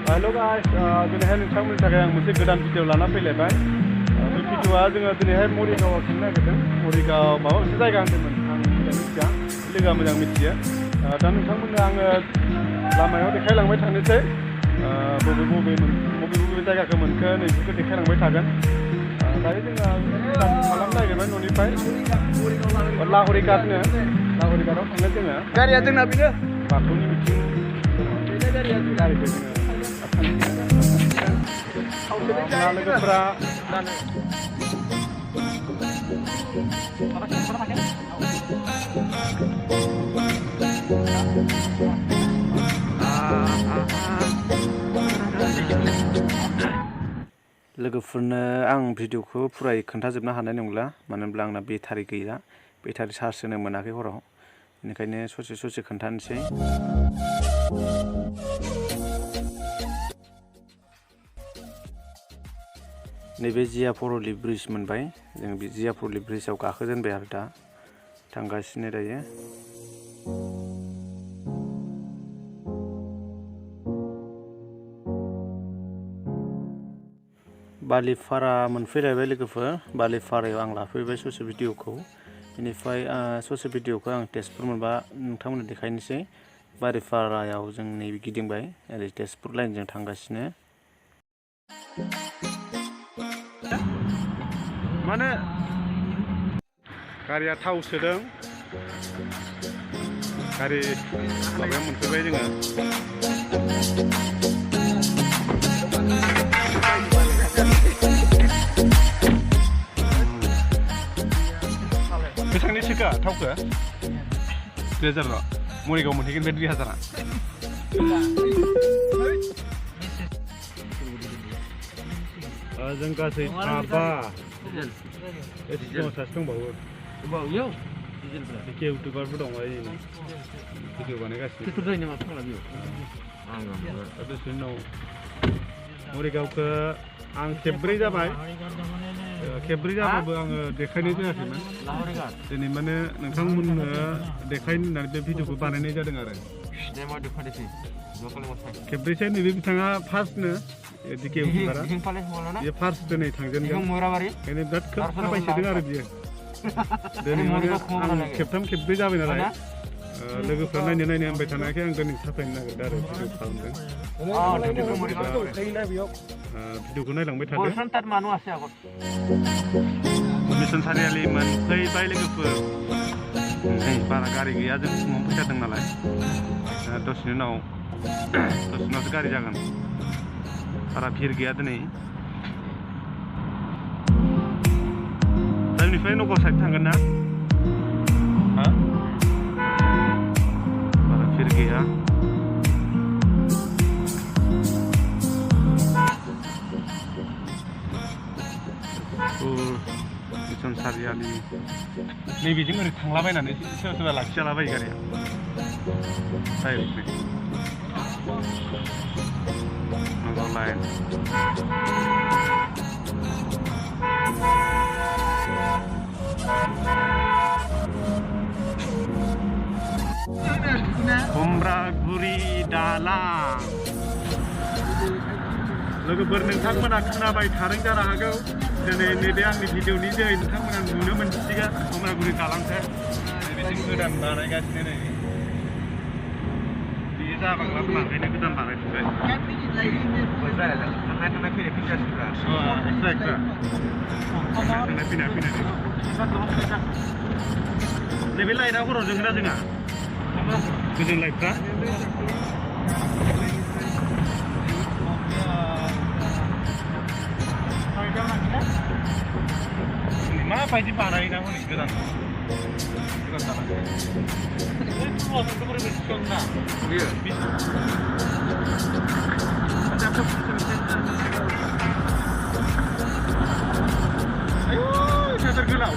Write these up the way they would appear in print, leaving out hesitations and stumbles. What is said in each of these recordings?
Hello guys, दिनैहाय नोंथांमोननि थाखाय आं मोनसे गोदान भिडिअ लाना फैलायबाय। बे भिडिअआ जोङो दिनैहाय मरिगावआव थांनो नागिरदों। मरिगाव माबा मोनसे जायगा होनदोंमोन आं मोजां मिथिया, लोगोआ मोजां मिथियो। दा नोंथांमोननो आङो लामायाव देखायलांबाय थानोसै। बबे जायगाखौ मोनखो नैबेखौ देखायलांबाय थागोन। दायो जोङो गोदान खालामनो नागिरबाय न'निफ्राय लाहरिघाटआव थांनो जोङो। गारिया जोंना बेनो बाथौनि मिथिं गारिखौ जोङो लोगोफ्रा लोगोफोरनो आं भिडिअखौ फुरायै खोन्थाजोबनो हानाय नंला, मानो होनब्ला आंना बेटारि गैया, बेटारि चार्ज होनो मोनाखै हराव, बेनिखायनो ससे खोन्थानोसै। नैबे जियाफरलि ब्रिज मोनबाय, जों बे जियाफरलि ब्रिजआव गाखोजेनबाय आरो दा थांगासिनो दायो। बालिपारा मोनफैलायबाय लोगोफोर, बालिपारायाव आं लाफैबाय ससे भिडिअखौ, बेनिफ्राय ससे भिडिअखौ आं तेजपुर मोनबा नोंथांमोननो देखायनोसै। बालिपारायाव जों नैबे गिदिंबाय, ओरै तेजपुर लाइनजों थांगासिनो। माने गारिया थाव सोदों, गारि माबायाव मोनफैबाय जोङो। बेसेबांनि सोखा थावखो 2000 र' मरिगाव मोनहैगोन बे 2000आ। जों गासै साबा सासे दंबावो, इउटुबारबो दङ, भिडिअ बानायगासिनो। दसे उनाव मरिगावखौ आं खेबब्रै जाबाय, खेबब्रै जाबाबो आङो देखायनाय जायाखैमोन। दिनै माने नोंथांमोननो देखायनो होननानै बे भिडिअखौ बानायनाय जादों आरो। खेबब्रैसो नैबे बिथाङा फार्स्टनो दिके इउटुबारा, बे फार्स्ट दिनै थांजेनगोन, ओंखायनो बिराद खोब थाबायसोदों आरो बियो। दिनै माने आं खेबथाम खेबब्रै जाबाय नालाय, लोगोफ्रा नायनो होनबाय थानायखाय आं दिनै साफायनो नागिरदों आरो भिडिअ खालामदों। भिडिअखौ नायलांबाय थादों। मिसन सारियालि मोनफैबाय लोगोफोर, बारा गारि गैया, जों फुङाव फैथारदों नालाय, दसेनि उनावसो गारि जागोन, बारा भिर गैया दिनै। जोंनिफ्राय नगाव साइड थांगोन ना, बारा भिर गैया। मिसन सारियालि नैबेजों ओरै थांलाबायनानै सोरबा लाखिजालाबायो गारिया डाइरेक्टनो। नगाव लाइन खुमब्रागुरि दालां। लोगोफोर नोंथांमोना खोनाबाय थादों जानो हागौ, दिनै नैबे आंनि भिडिअनि जोहै नोंथांमोना नुनो मोनसिगोन खुमब्रागुरि दालांखौ। नैबेजों गोदान बानायगासिनो, नै बेयो जाबांला खोमा, ओंखायनो गोदान बानायफिनबाय। नैबे लाइटआ हराव जोंना जोंहा गोजोन लाइटफ्रा माबायदि बानायोना हनै गोदान गोलाव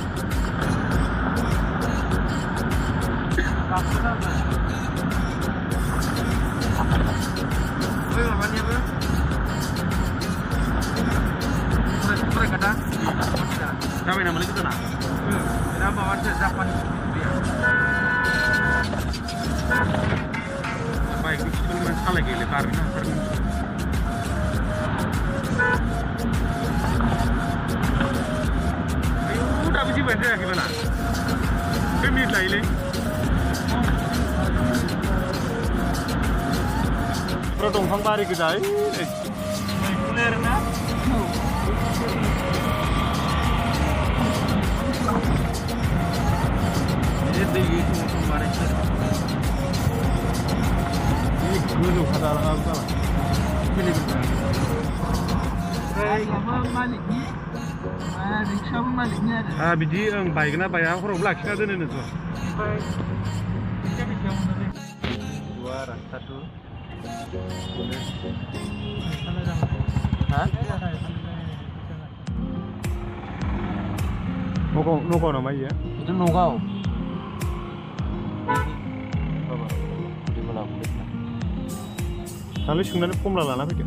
Kami nama lagi tu nak? Nama macam Japan dia. Baik, kita boleh main lagi. जायाखै माना 2 मिनिट लायोलै दंफां बारि गोजा ना गोजौ खादा बिदि बायगोना बाया हरावबो लाखिना दोनोनोथ' नगाव नामा इयो? Itu Morigao. दालाय सोंनानै खमला लाना फैदो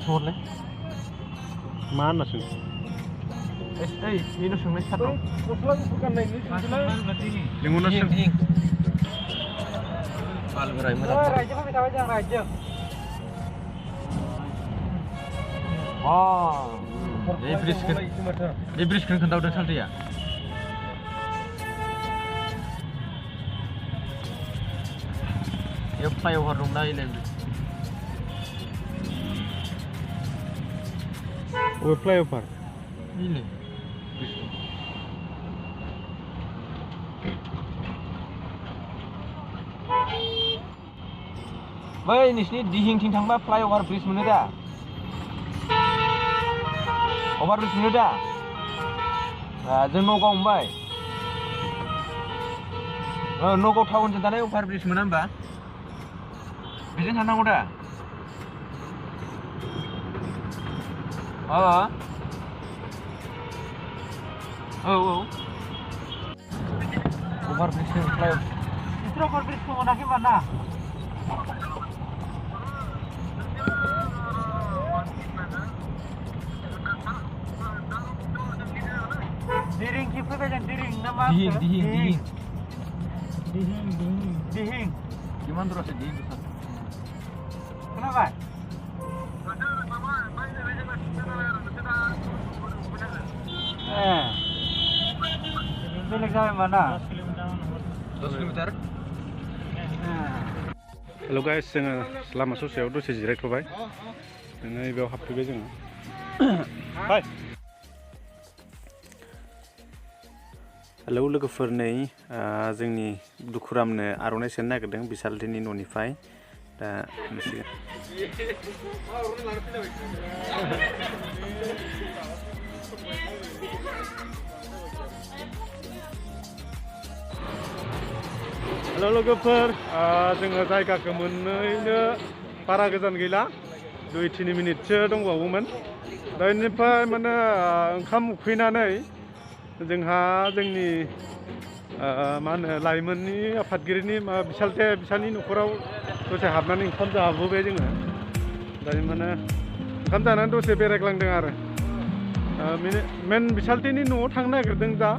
Sorle. मा होनना सों Ini sungai satu. लिंहरना सों Pal berai mana? Raja. Wah. Dia briskan kan tahu dah salty ya. Ya flyover dong dah ini. Oh flyover. Ini. Wah ini sini dihing-hing thang ba flyover bridge mana dah? Overbridge mana dah? Jangan Morigao mbak. Morigao tahun jentanai overbridge mana mbak? Bisa sana udah. Overbridge flyover. Itu overbridge mana ke mana? Diring kita baca diring nama. Dihing. Gimana terus dihing itu? Kenapa? Balik sampai mana? 10 kilometer. Hello guys, जोङो लामा ससेयाव दसे जिरायथ'बाय बेयाव हाबफैबाय जोङो हाय hello लोगोफोर नै जोंनि दुखुरामनो आर'नाइ सोनो नागिरदों बिसालथेनि न'निफ्राय दा मोनसिगोन हेलौ लोगोफोर जोङो जायगाखौ मोननैनो बारा गोजान गैला 2-3 मिनिटसो दंबावोमोन दा बेनिफ्राय माने ओंखाम उखैनानै जोंहा जोंनि मा होनो लाइमोननि आफादगिरिनि बिसालनि न'खराव दसे हाबनानै ओंखाम जाबोबाय जोङो दा माने ओंखाम जानानै दसे बेरायग्लांदों आरो मेन बिसालनि न'आव थांनो नागिरदों दा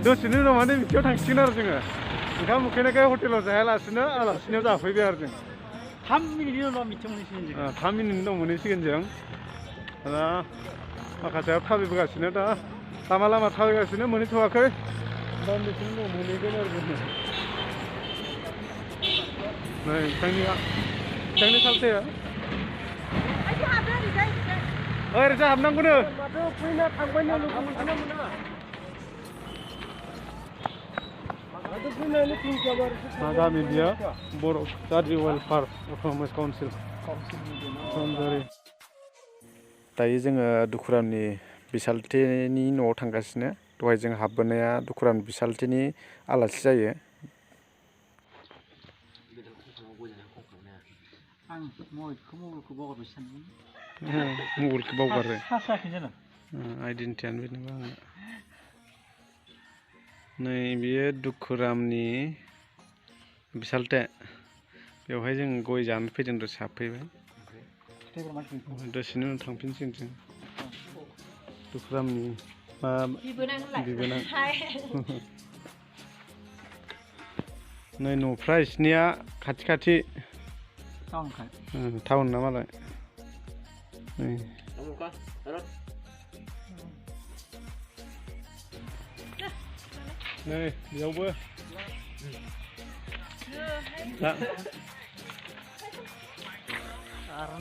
दसेनि उनाव माने बिथियाव थांसिगोन आरो जोङो ओंखाम उखैनायखाय हटेलाव जायालासिनो आलासिनियाव जाफैबाय आरो जों 3 मिनिटनि उनाव मिथिं मोनहैसिगोन जों 3 मिनिटनि उनाव मोनहैसिगोन जों दा माखासेया थाबायबोगासिनो दा लामा थाबायगासिनो मोनहैथ'वाखै दा बिथिं उनाव मोनहैगोन आरो जोङो नै बिथांनि सालथाया ओरैजा हाबनांगौनो फैना थांबायनो लोगो मोनखाना मोना गामि बियो बर' जाति वेलफेयार अट'नमास काउन्सिल दायो जोङो दुखुरामनि बिसालथेनि न'आव थांगासिनो दहाय जों हाबबोनाया दुखुरामनि बिसालथेनि आलासि जायो मबाइलखौ बावगारो आइडेन्टिटियानो बेनोबा आंना नै बेयो दुखुरामनि बिसालथे बेवहाय जों गय जानो फैदों दसे हाबफैबाय दसेनि उनाव थांफिनसिगोन जों दुखुरामनि बिबोनां नै न'फ्रा इसिनिया खाथि टाउन ना मालाय नै बेयावबो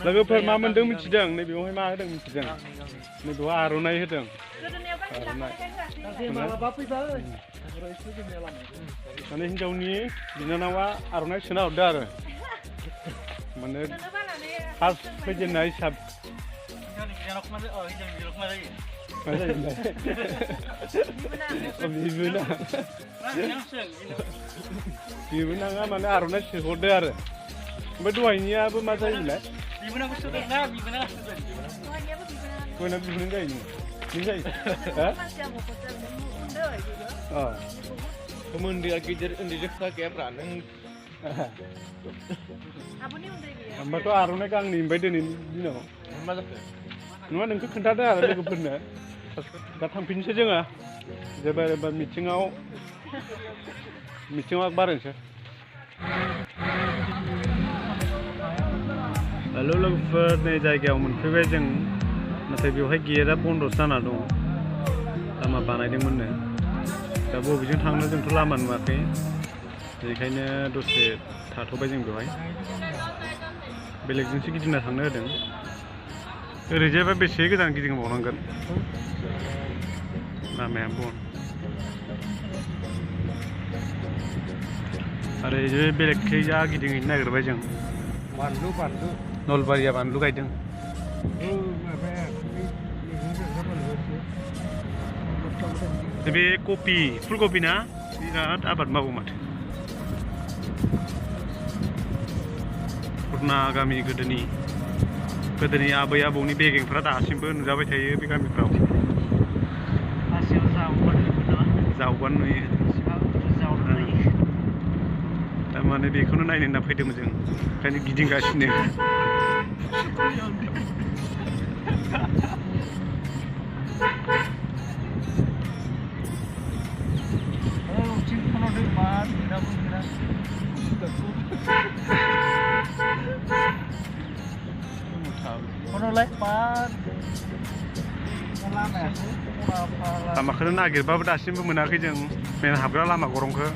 लोगोफोर मा मोन्दों मिथिदों नैबेयावहाय मा होदों मिथिदों नैबेयाव आर'नाइ होदों माने हिन्जावनि बिनानावा आर'नाइ सोना हरदों आरो माने फार्स्ट फैजेननाय हिसाब बेबो नाङा माने आर'नाइ सोहरदों आरो ओमफ्राय दहायनियाबो मा जायोमोनलाय बयना बिबोनां जायो बिनो जायो सोमोन्दोआ गिदिर उन्दैजों खोथा गैयाब्रा नों होमबाथ' आर'नाइ गांनै मोनबाय दिनैनि दिनाव मा जाखो नङा नोंखौ खोन्थादो आरो लोगोफोरनो दा थांफिननोसै जोङो जेबा मिटिङाव बारायनोसै हेल' लोगोफोर नै जायगायाव मोनफैबाय जों नाथाय बेवहाय गेटआ बन्द' जाना दं लामा बानायदोंमोननो दा बबेजों थांनो जोंथ' लामा नुवाखै बेनिखायनो दसे थाथ'बाय जों बेवहाय बेलेगजोंसो गिदिंना थांनो होदों ओरैजायबा बेसे गोजान गिदिंबावनांगोन लामाया बन आरो बेलेगखैजा गिदिंहैनो नागिरबाय जों बानलु नलबारिया बानलु गायदों बे कपि फुलकपि ना बिराद आबाद मावो माथो पुरना गामि गोदोनि आबै आबौनि बेगेंफ्रा दासिमबो नुजाबाय थायो बे गामिफ्राव जावबानो नुयो थारमाने बेखौनो नायनो होनना फैदोंमोन जों ओंखायनो गिदिंगासिनो लामाखौनो नागिरबाबो दासिमबो मोनाखै जों मेन हाबग्रा लामा गरंखौ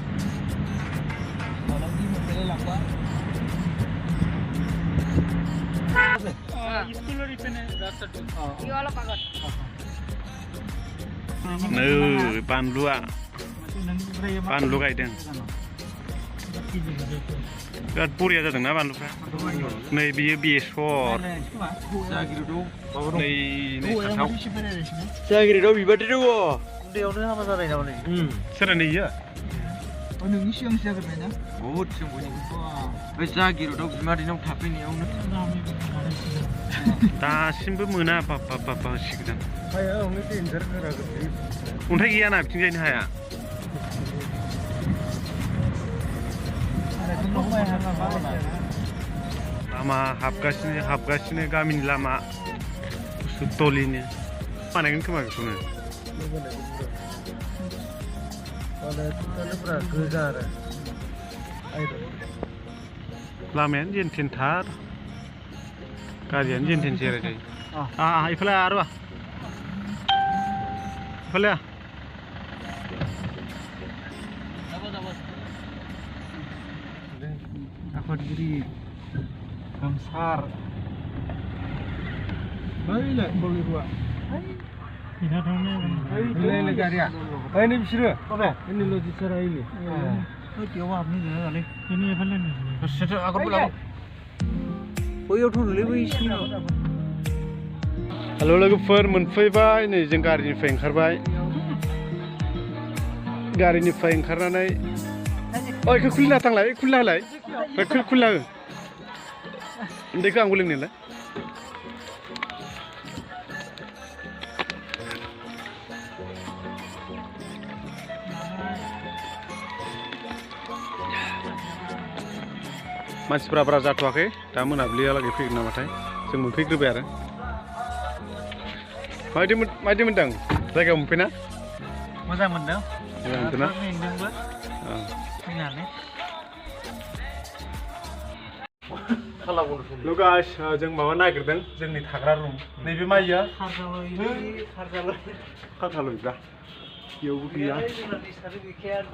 बानलु गायदों बिराद बरिया जादोंना बानलुफ्रा नै बियो बेसर नै खाथाव जागिरियाव बिबादि दङ उन्दैयावनो हाबा जाबाय नामा नै सोरना नैयो नोंनि सिगांसो जाग्रोबायना बहुद सिगां बयनिबो बे जागिरियाव बिमादैनाव थाफैनायावनो दासिमबो मोना बाबा सिगोन अन्थाइ गैयाना बिथिंजायनो हाया लामा हाबगासिनो गामिनि लामा टलिनो बानायगोन खोमा बेखौनो लामायानो जेनथेनथार गारियानो जेनथेन जेराय जायो इफाले आरो इफाले आफादगिरि गामसार बैलाय बलिरुआ इना थांनो बैलाय गारिया ओइ नै बिसोरो अबे इनि लजिसारा इले ओइ बेयाव हाबनो जायालै इनि इफाले सेट आगर बोला बैयाव थ'नोलै बैसिनाव हेल' लोगोफोर मोनफैबाय नै जों गारिनिफ्राय ओंखारबाय गारिनिफ्राय ओंखारनानै इखौ खुलिना थांलाय खुलिना होलाय खुलिना हो उन्दैखौ आंबो लोंनोलाय मानसिफ्रा बारा जाथ'वाखै दा मोनाबिलियालागै फैगोन नामाथाय जों मोनफैग्रोबाय आरो माबायदि मोनदों जायगायाव मोनफैना मोजां मोनदों ना फैनानै Look guys, जों माबा नागिरदों जोंनि थाग्रा रुम नैबे माइया खारजालयब्रा बेयावबो गैया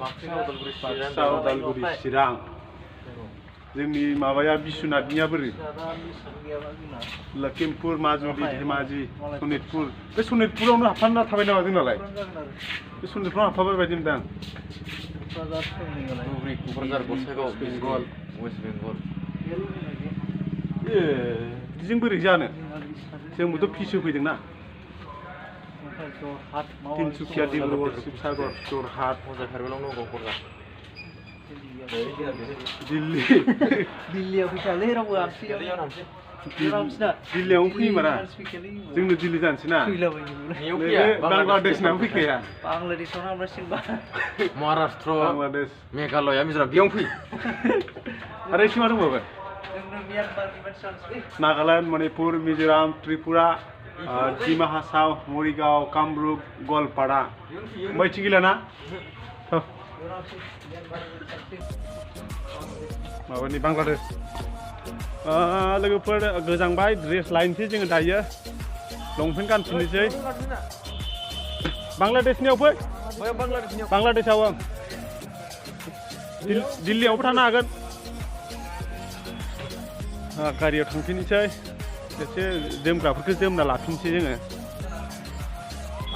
बाक्सा उदालगुरि चिरां जोंनि माबाया बिश्वनाथनिया बोरै लखिमपुर माजुलि धेमाजि सनितपुर बे सनितपुरावनो हाबफाना थाबाय नामा जोंनालाय बे सनितपुराव हाबफाबाय बायदि मोनदां क'क्राझार गसाइगाव बेंगल वेस्ट बेंगल बिदिजों बोरै जानो जोंबोथ' फिस होफैदोंना तिनसुकिया डिब्रुगड़ शिबसागर जरहाट दिल्ली दिल्लीयाव फैसालै रावबो दिल्लीयावनो फैयोमारा जोंनो दिल्ली जानोसै ना बांलादेशनाबो फैखाया बांलादेशआवनो हामसिनबा महाराष्ट्र बांलादेश मेघालया मिज'राम बेयावनो फै आरो एसे मा दंबावो नागालेण्ड मणिपुर मिज'राम त्रिपुरा डिमा हासाव मरिगाव कामरुप गवालपारा ओमफ्राय गैला ना माबानि बांलादेश लोगोफोर गोजांबाय ड्रेस लायनोसै जोङो दायो लंपेन्ट गानफिननोसै बांलादेशनियाव फै बांलादेशआव आं दिल्लीयावबो थानो हागोन गारियाव थांफिननोसै एसे जोमग्राफोरखौ जोमना लाफिननोसै जोङो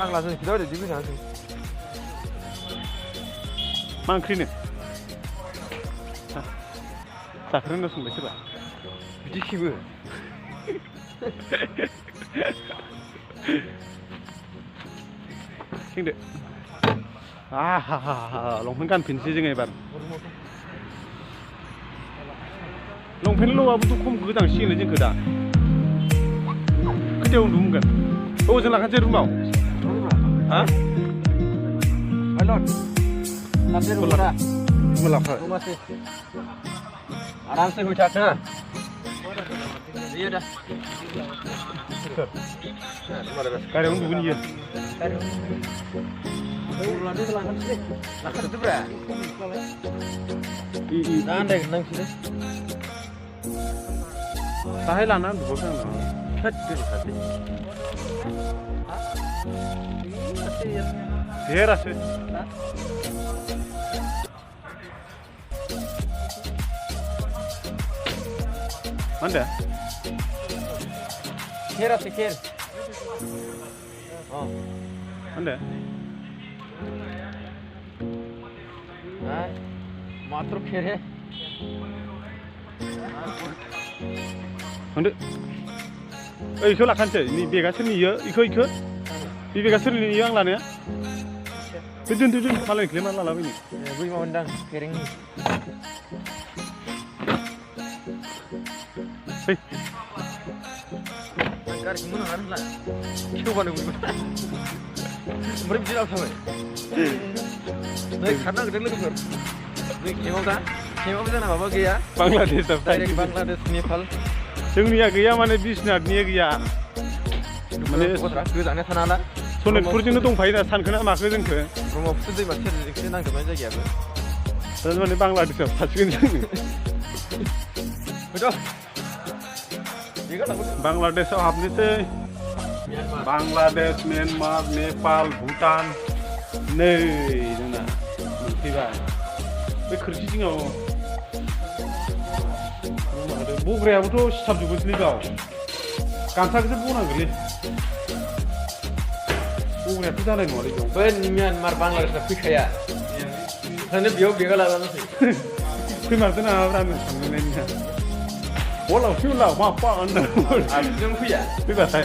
आं लाजों खिन्था ओरै दिबो थांसै मा ओंख्रिनो जाख्रेनाव संबाय सोरबा बिदि खेबो खेंदो लंपेन्ट गानफिननोसै जोङो एबार लंपेन्ट ल'आबोथ' खम गोजांसिगोन जोंखौ दा खैथायाव उन्दुगोन जों लाखानोसै रुमाव हा आराम से बैठा ना ये दा गारियाव उन्दुगोन इयो दाहाय लाना उन्दुबावसै आं देरासै Mana? Kira sikir. Oh. Mana? Matru kiri. Mana? Ikut lakukan je. Ni bega sini ya. Ikut. Ni bega sini ni yang lainnya. Tujun. Malah iklim malah lalu ini. Bui mau undang kering. Hei. Angkar gimana haruslah? Coba nih gue. Mereka bicara apa sih? Nih karena gede lagi ber. Nih kemana sana apa gaya? Bangladesh. Dari Bangladesh, Nepal. जोंनिया गैया माने बिश्वनाथनिया गैया माने गोजाननिया थाना ला सनितपुरजोंनो दंफायो दा सानखोना माखो जोंखो ब्रह्मपुत्र दैमा सेरजोंसो नांजोबनाय जायगायाबो दा माने बांलादेशआव थासिगोन जोङो बांलादेशआव हाबनोसै बांलादेश म्यानमार नेपाल भुटान नै जोंना मोनफैबाय बे खोरखि जिङाव बग्रायाबोथ' सिथाबजोबोसैलै गाव गामसाखौसो बनांगोनलै बग्रायाथ' जानाय नङालै बेयाव बै म्यानमार बांलादेशआ फैखाया ओंखायनो बेयाव बेगा लानानै फैमारदो नामाब्रा नों थांनायनिया बलाव फिउलाव मा फा होनदों जों फैया फैबाथाय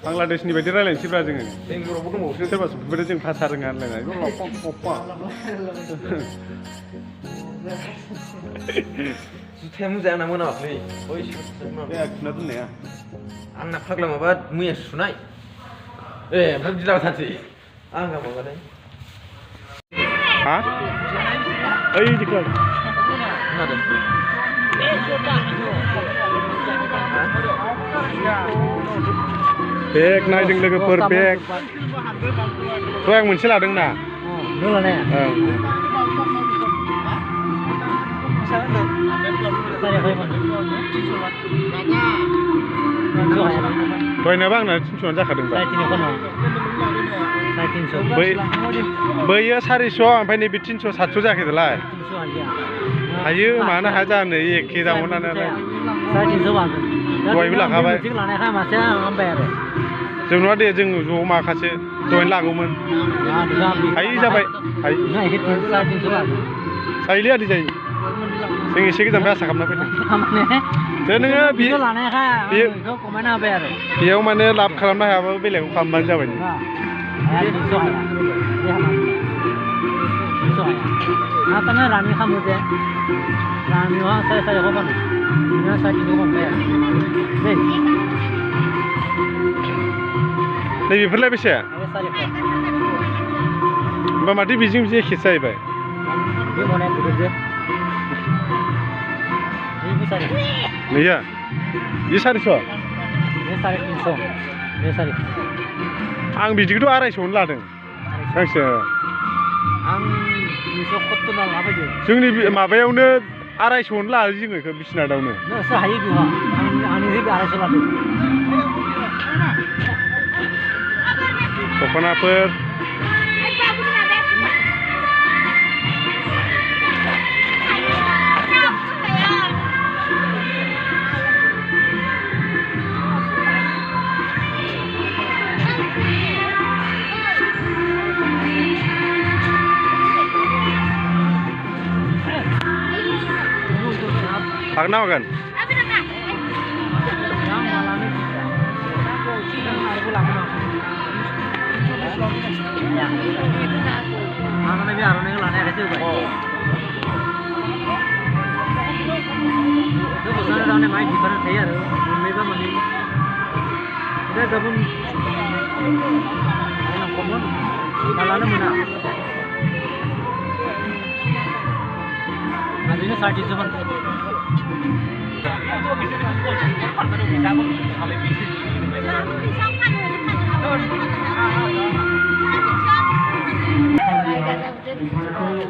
बांलादेशनि बायदि रायलायनोसैब्रा जोङो बेंगलरावबो दंबावोसो सोरबा सफैबाथाय जों भाषा रोङा होनलायनाय जुथाया मोजां आंना मोनामाखै खुना दोननाया आंना फाग्ला माबा मैया सुनाय ओमफ्राय बिदि जाबाय थानोसै आंना माबादों हा ओइ दिखौ खोनादों बेग नायदों लोगोफोर बेग दहाय आं मोनसे लादों ना दहायनोबा आंना 300 जाखादों बैयो 400 ओमफ्राय नैबे 300 700 जायाखै दालाय हायो मानो हाया जानो एखे दामावनो दहायबो लाखाबाय जों नङा दे जों ज' माखासे दहायनो लागौमोन हायो जाबाय जायोलै आदै जायो जों एसे गोजाननिफ्राय आसा खालामना फैदों दे नोङो बेयाव माने लाब खालामनो हायाबाबो बेलेगाव खालामबानो जाबाय नैबेफोरलाय बेसे होमबा माथो बेजों एखेसो जाहैबाय नैया ये 400 आं बिदिखौथ' 250 लादों गांसे जोंनि माबायावनो 250 लायो जोङो बेखौ बिसनाथावनो दख'नाफोर Parna kan?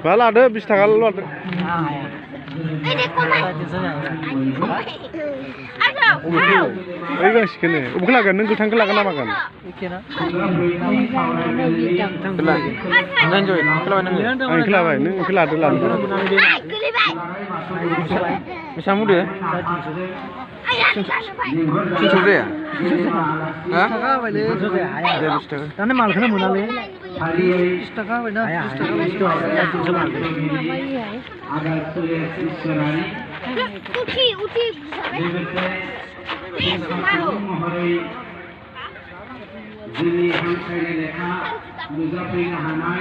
Malah ada 20 tagal lu ada. Ayo guys kene. Ubukelagan neng gutang kelagan apa kan? Neng joy, kelaban neng. Neng kelaban, neng kelada lah. Bisa muda ya? Cincu ya? Hah? Karena malah kena munal ya. 20 টাকা হয় না 20 টাকা বেশি হয় উঠি উঠি जोंनि हांख्रायनाय लेखा नुजाफैनो हानाय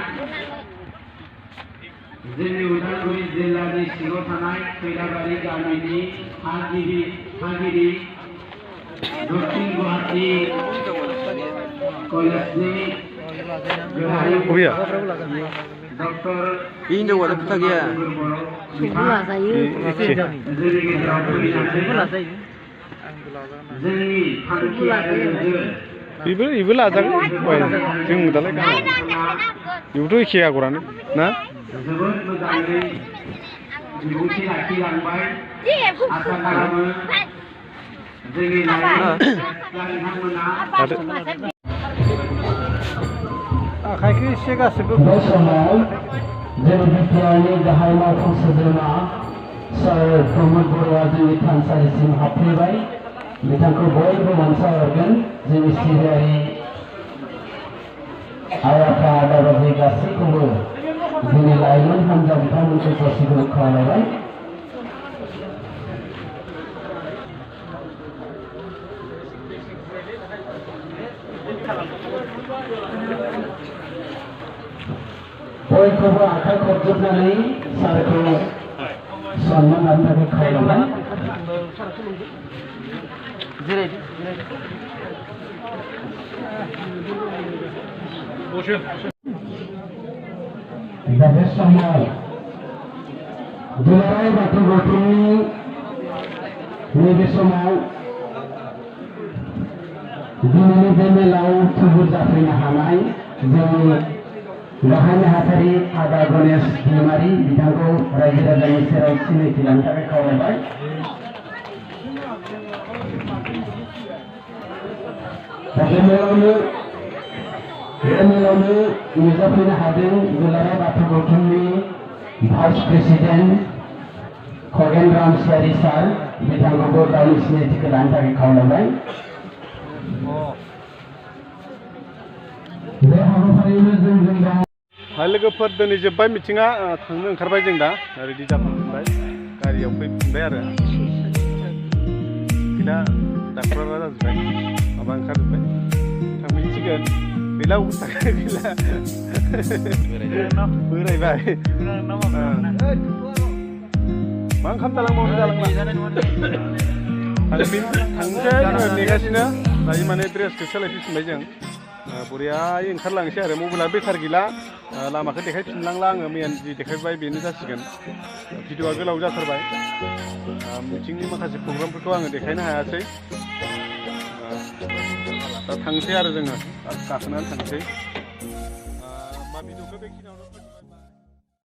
जोंनि उदालगुरि जिल्लानि सिङाव थानाय खैराबारि गामिनि थागिरि दक्षिण गुवाहाटी कलेजनि ini jauh ada kita dia. Ibu lah jangan, jangan dalam kan. Ibu tu ikhya Quran, na? Kaki siapa sebut? Jadi biarnya dahai maupun sederhana, saya Muhammad Borwazi Tansai Sim Hapribai, mitangku boy bermansa organ, jadi sihari ayat ada bagi kasih kubu, jadi lain hanjam tamu tu kasih kubu kalai. बयखौबो आखाइ खबजोबनानै सारखौ सनमान लानो थाखाय खावलांबाय दा बे समाव दुलाराय बाथौ गौथुमनि नैबे समाव दिनैनि बे मेलाव थुबुर जाफैनो हानाय जोंनि गाहाय नेहाथारि आदा गणेश दैमारि बिथांखौ रायजो राजानि सेराव सिनायथि लानो थाखाय खावलायबाय। बे मेलावनो नुजाफैनो हादों दुलाराय बाथौ गौथुमनि भाइस प्रेसिडेन्ट खगेन रामसियारि सार बिथांखौबो गावनि सिनायथिखौ लानो थाखाय खावलायबाय। बे हाबाफारियावनो जों लोगोफोर दिनै जोब्बाय मिटिङा थांनो ओंखारबाय जों दा रेडि जाफिनबाय गारियाव फैफिनबाय आरो गैला डाक्टारा जाजोब्बाय माबा ओंखारजोब्बाय थांफिनसिगोन गैला गैला बोरायबाय मा ओंखाम जालांबावनो थांनोसै नेगासिनो दायो माने ड्रेसखौ सोलायफैफिनबाय जों बरियायै ओंखारलांसै आरो मबाइला बेटार गैला लामाखौ देखायफिनलांला आङो मेन जि देखायबाय बेनो जासिगोन भिडिअआ गोलाव जाथारबाय मिटिंनि माखासे प्रग्रामफोरखौ आङो देखायनो हायासै दा थांसै आरो जोङो गाखोनानै थांसै मा भिडिअखौ बेखिनियावनो